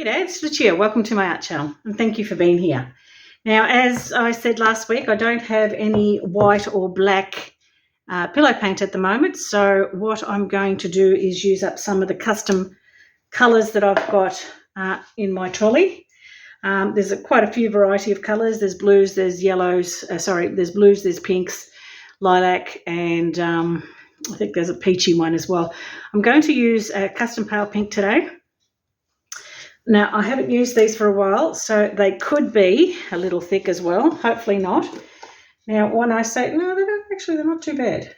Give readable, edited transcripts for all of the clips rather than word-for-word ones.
G'day, it's Lucia. Welcome to my art channel and thank you for being here. Now, as I said last week, I don't have any white or black pillow paint at the moment, so what I'm going to do is use up some of the custom colours that I've got in my trolley. There's quite a few variety of colours. There's blues, there's yellows, there's blues, there's pinks, lilac, and I think there's a peachy one as well. I'm going to use a custom pale pink today. Now, I haven't used these for a while, so they could be a little thick as well. Hopefully not. Now, when I say, no, they're not too bad.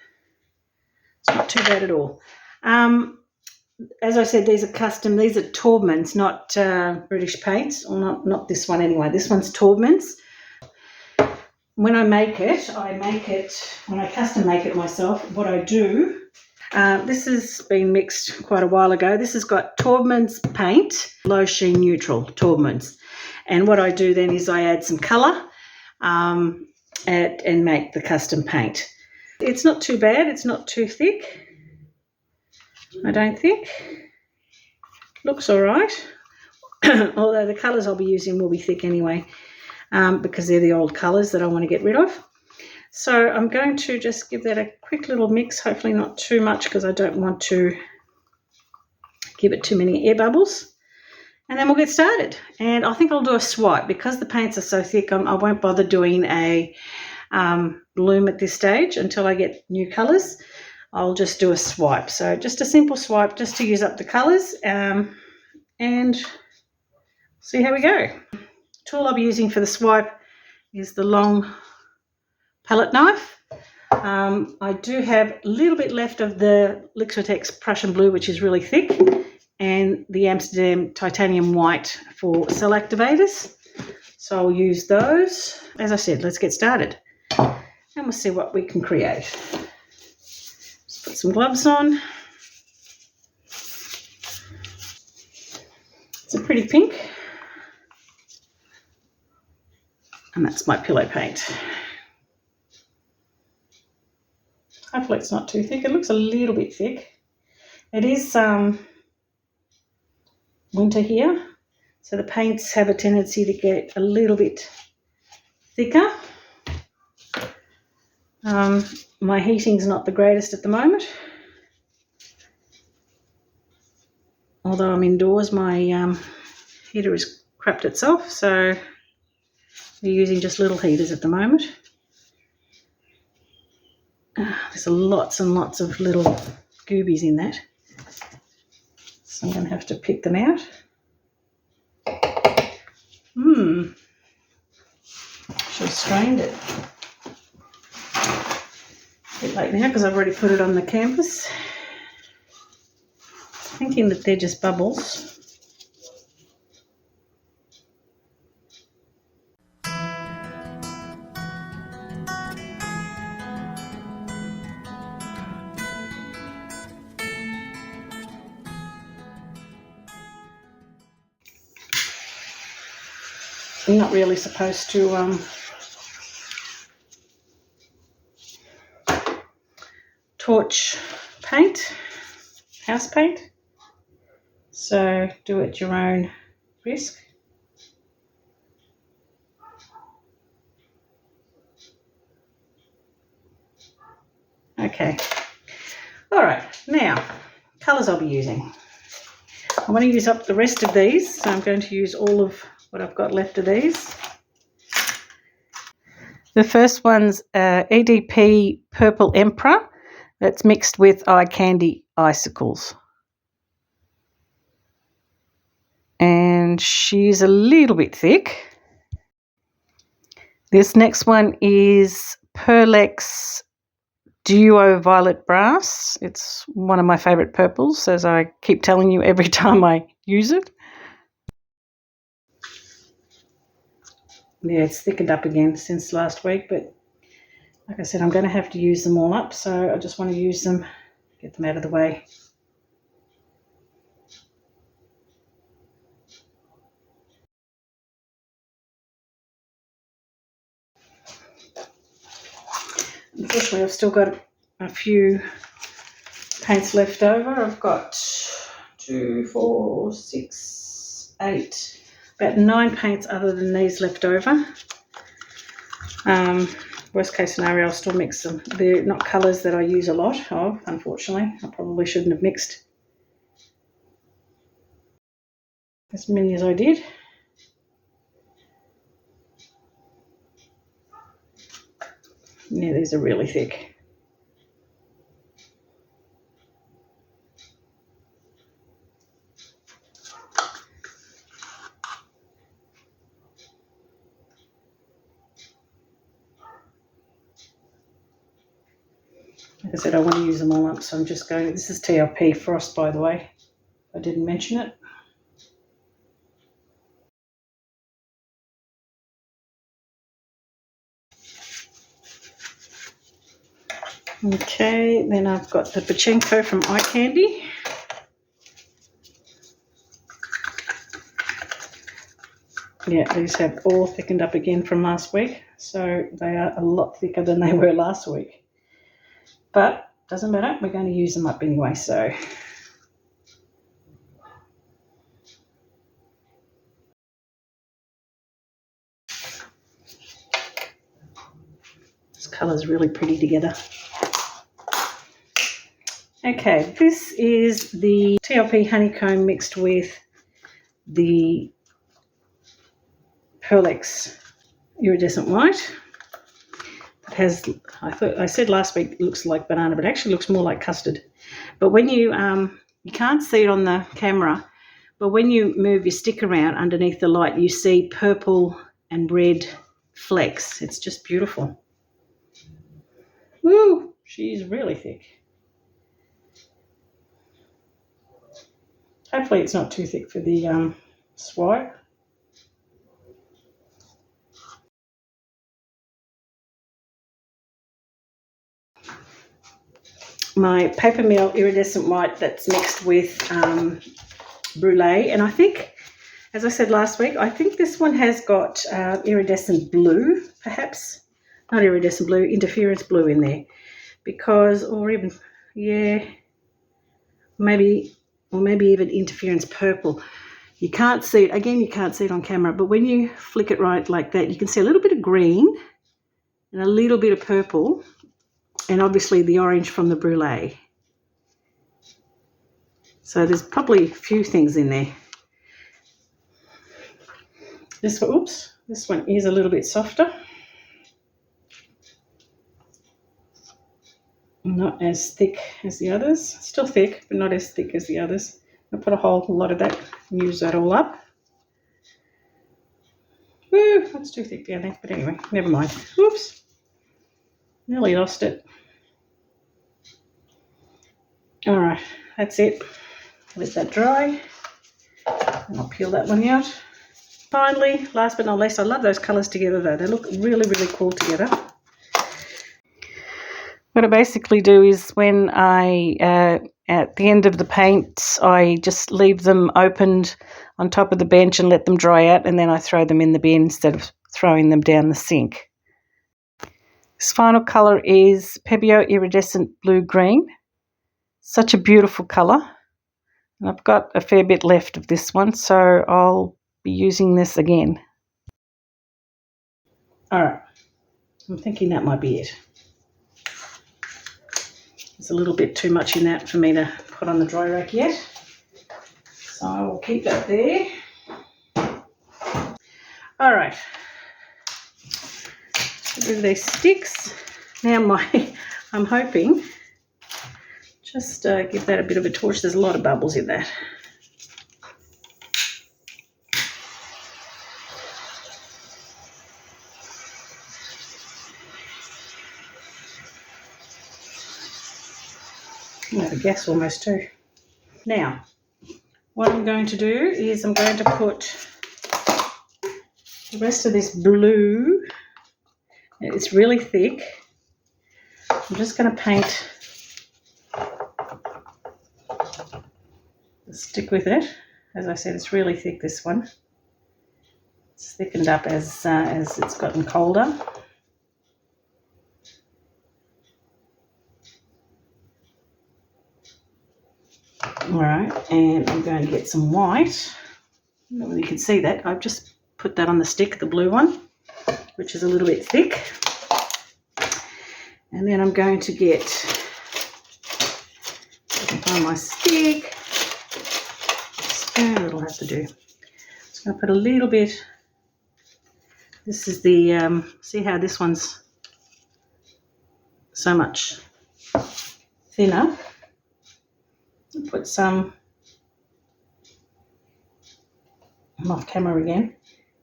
It's not too bad at all. As I said, these are custom. These are Taubmans, not British paints, or not this one anyway. This one's Taubmans. When I make it, when I custom make it myself, what I do, this has been mixed quite a while ago. This has got Taubmans paint, low sheen neutral Taubmans. And what I do then is I add some colour and make the custom paint. It's not too bad. It's not too thick, I don't think. Looks all right. Although the colours I'll be using will be thick anyway because they're the old colours that I want to get rid of. So I'm going to just give that a quick little mix, hopefully not too much because I don't want to give it too many air bubbles. And then we'll get started. And I think I'll do a swipe because the paints are so thick. I won't bother doing a bloom at this stage until I get new colours. I'll just do a swipe. So just a simple swipe just to use up the colours and see how we go. The tool I'll be using for the swipe is the long palette knife. I do have a little bit left of the Liqitex Prussian blue, which is really thick, and the Amsterdam titanium white for cell activators. So I'll use those. As I said, let's get started and we'll see what we can create. Just put some gloves on. It's a pretty pink. And that's my pillow paint. Hopefully it's not too thick. It looks a little bit thick. It is winter here, so the paints have a tendency to get a little bit thicker. My heating's not the greatest at the moment. Although I'm indoors, my heater has crapped itself, so we're using just little heaters at the moment. There's lots and lots of little goobies in that, so I'm going to have to pick them out. Should have strained it. A bit late now because I've already put it on the canvas. Thinking that they're just bubbles. You're not really supposed to torch paint, house paint, so do it at your own risk. Okay, all right, now colours I'll be using. I want to use up the rest of these, so I'm going to use all of what I've got left of these. The first one's EDP Purple Emperor that's mixed with Eye Candy Icicles. And she's a little bit thick. This next one is Pearlex Duo Violet Brass. It's one of my favourite purples, as I keep telling you every time I use it. Yeah, it's thickened up again since last week, but like I said, I'm going to have to use them all up, so I just want to use them, get them out of the way. Unfortunately, I've still got a few paints left over. I've got 2, 4, 6, about 9 paints other than these left over. Worst case scenario, I'll still mix them. They're not colours that I use a lot of, unfortunately. I probably shouldn't have mixed as many as I did. Yeah, these are really thick. Like I said, I want to use them all up, so I'm just going. This is TLP Frost, by the way. I didn't mention it. Okay, then I've got the Pachinko from Eye Candy. Yeah, these have all thickened up again from last week, so they are a lot thicker than they were last week. But doesn't matter, we're going to use them up anyway, so. This colour is really pretty together. Okay, this is the TLP Honeycomb mixed with the Pearlex Iridescent White. It has, I said last week it looks like banana, but it actually looks more like custard. But when you can't see it on the camera, but when you move your stick around underneath the light, you see purple and red flecks. It's just beautiful. Woo! She's really thick. Hopefully it's not too thick for the swipe. My Papermill Iridescent White that's mixed with Brulee, and I think, as I said last week, I think this one has got iridescent blue, perhaps. Not iridescent blue, interference blue in there. Because, or even, yeah, maybe even interference purple. You can't see it, again, you can't see it on camera, but when you flick it right like that, you can see a little bit of green and a little bit of purple, and obviously the orange from the Brulee. So there's probably a few things in there. This one, oops, this one is a little bit softer. Not as thick as the others. Still thick, but not as thick as the others. I'll put a whole lot of that and use that all up. Woo, that's too thick down there. But anyway, never mind. Oops. Nearly lost it. Alright, that's it. Let that dry. And I'll peel that one out. Finally, last but not least, I love those colours together though. They look really, really cool together. What I basically do is when I, at the end of the paints, I just leave them opened on top of the bench and let them dry out, and then I throw them in the bin instead of throwing them down the sink. This final colour is Pebeo Iridescent Blue Green. Such a beautiful colour. And I've got a fair bit left of this one, so I'll be using this again. Alright, I'm thinking that might be it. There's a little bit too much in that for me to put on the dry rack yet. So I will keep that there. All right. Get rid of these sticks. Now I'm hoping, just give that a bit of a torch. There's a lot of bubbles in that. Oh, the gas almost too. Now, what I'm going to do is I'm going to put the rest of this blue, it's really thick. I'm just going to paint the stick with it. As I said, it's really thick, this one. It's thickened up as it's gotten colder. All right, and I'm going to get some white. don't know if you can see that. I've just put that on the stick, the blue one, which is a little bit thick. And then I'm going to get, I can find my stick, spoon, it'll have to do. Just going to put a little bit, this is the, see how this one's so much thinner. I'll put some, I'm off camera again,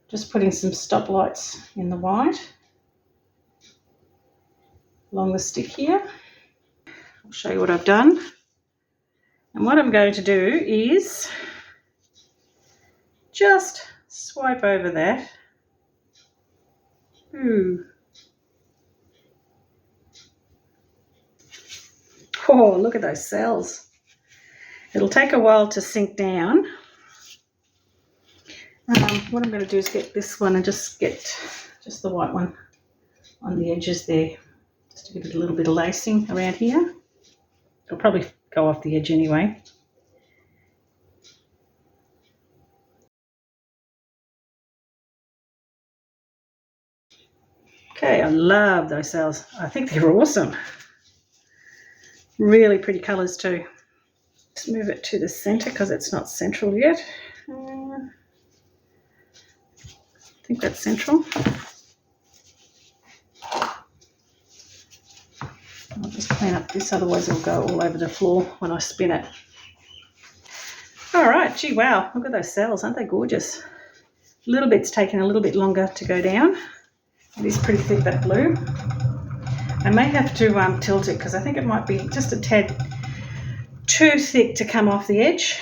just putting some stoplights in the white along the stick here. I'll show you what I've done. And what I'm going to do is just swipe over that. Ooh. Oh, look at those cells. It'll take a while to sink down. What I'm going to do is get this one and just get just the white one on the edges there, just to give it a little bit of lacing around here. It'll probably go off the edge anyway. Okay, I love those cells. I think they're awesome. Really pretty colours too. Let's move it to the centre because it's not central yet. I think that's central. I'll just clean up this, otherwise it'll go all over the floor when I spin it. All right, gee, wow, look at those cells, aren't they gorgeous? A little bit's taken a little bit longer to go down. It is pretty thick, that blue. I may have to tilt it because I think it might be just a tad too thick to come off the edge.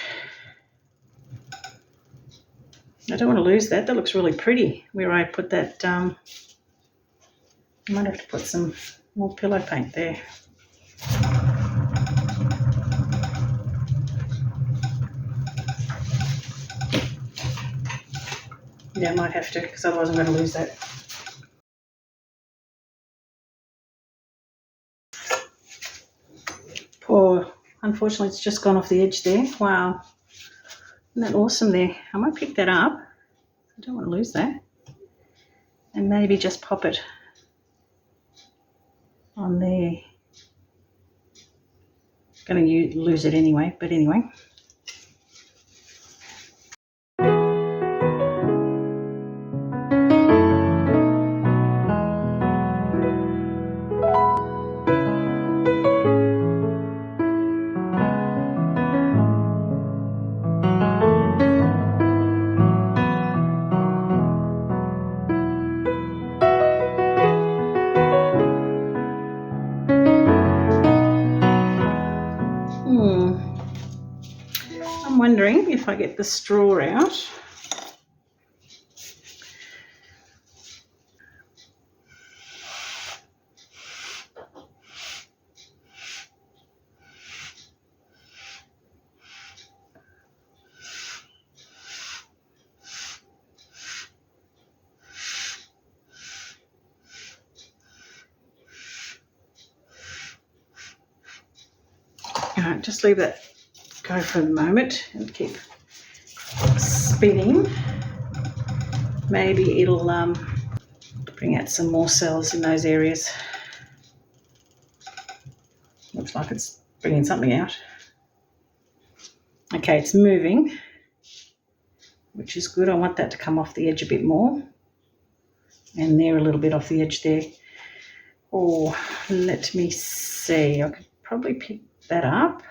I don't want to lose that. That looks really pretty where I put that. I might have to put some more pillow paint there. Yeah, I might have to because otherwise I'm going to lose that. Poor, unfortunately it's just gone off the edge there. Wow. Isn't that awesome there? I might pick that up. I don't want to lose that. And maybe just pop it on there. Going to lose it anyway, but anyway. I'm wondering if I get the straw out. Alright, just leave that go for the moment and keep spinning. Maybe it'll bring out some more cells in those areas. Looks like it's bringing something out. Okay, it's moving, which is good. I want that to come off the edge a bit more. And there, a little bit off the edge there. Oh, let me see. I could probably pick that up.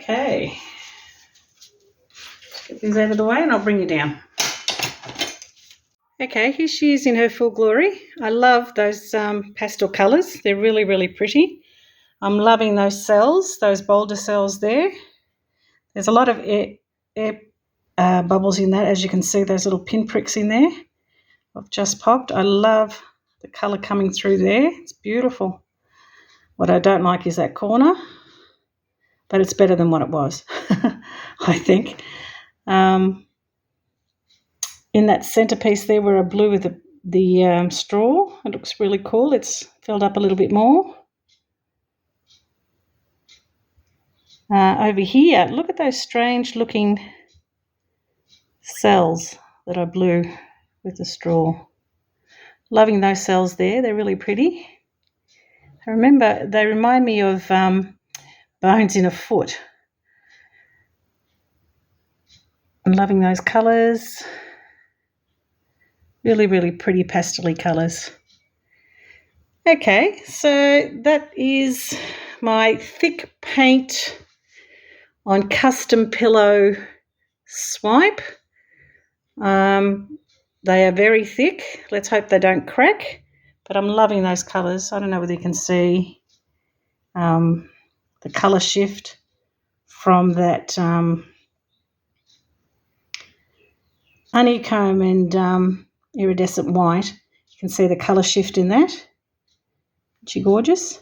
Okay. Get these out of the way and I'll bring you down. Okay, here she is in her full glory. I love those pastel colours. They're really, really pretty. I'm loving those cells, those bolder cells there. There's a lot of air bubbles in that, as you can see, those little pinpricks in there. I've just popped. I love the colour coming through there. It's beautiful. What I don't like is that corner, but it's better than what it was, I think. In that centerpiece there where I blew with the straw, it looks really cool. It's filled up a little bit more. Over here, look at those strange looking cells that I blew with the straw. Loving those cells there. They're really pretty. I remember they remind me of bones in a foot. I'm loving those colours. Really, really pretty pastel-y colours. Okay, so that is my thick paint on custom pillow swipe. They are very thick. Let's hope they don't crack, but I'm loving those colours. I don't know whether you can see the colour shift from that honeycomb and iridescent white. You can see the colour shift in that. Isn't she gorgeous?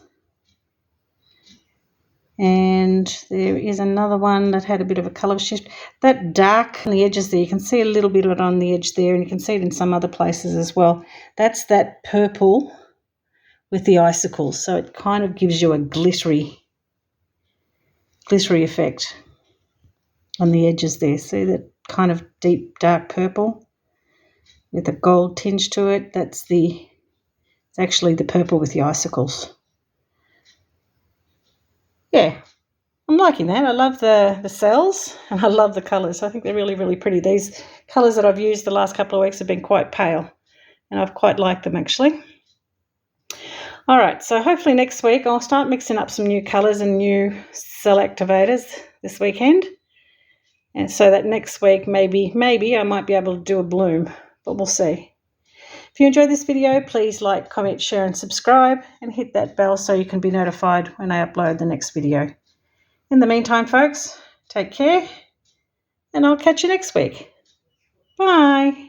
And there is another one that had a bit of a colour shift. That dark on the edges there, you can see a little bit of it on the edge there, and you can see it in some other places as well. That's that purple with the icicles, so it kind of gives you a glittery effect on the edges there. See that kind of deep dark purple with a gold tinge to it? It's actually the purple with the icicles. Yeah, I'm liking that. I love the cells and I love the colours. I think they're really, really pretty. These colours that I've used the last couple of weeks have been quite pale and I've quite liked them actually. All right, so hopefully next week I'll start mixing up some new colours and new cell activators this weekend. And so that next week maybe I might be able to do a bloom, but we'll see. If you enjoyed this video, please like, comment, share and subscribe and hit that bell so you can be notified when I upload the next video. In the meantime, folks, take care and I'll catch you next week. Bye.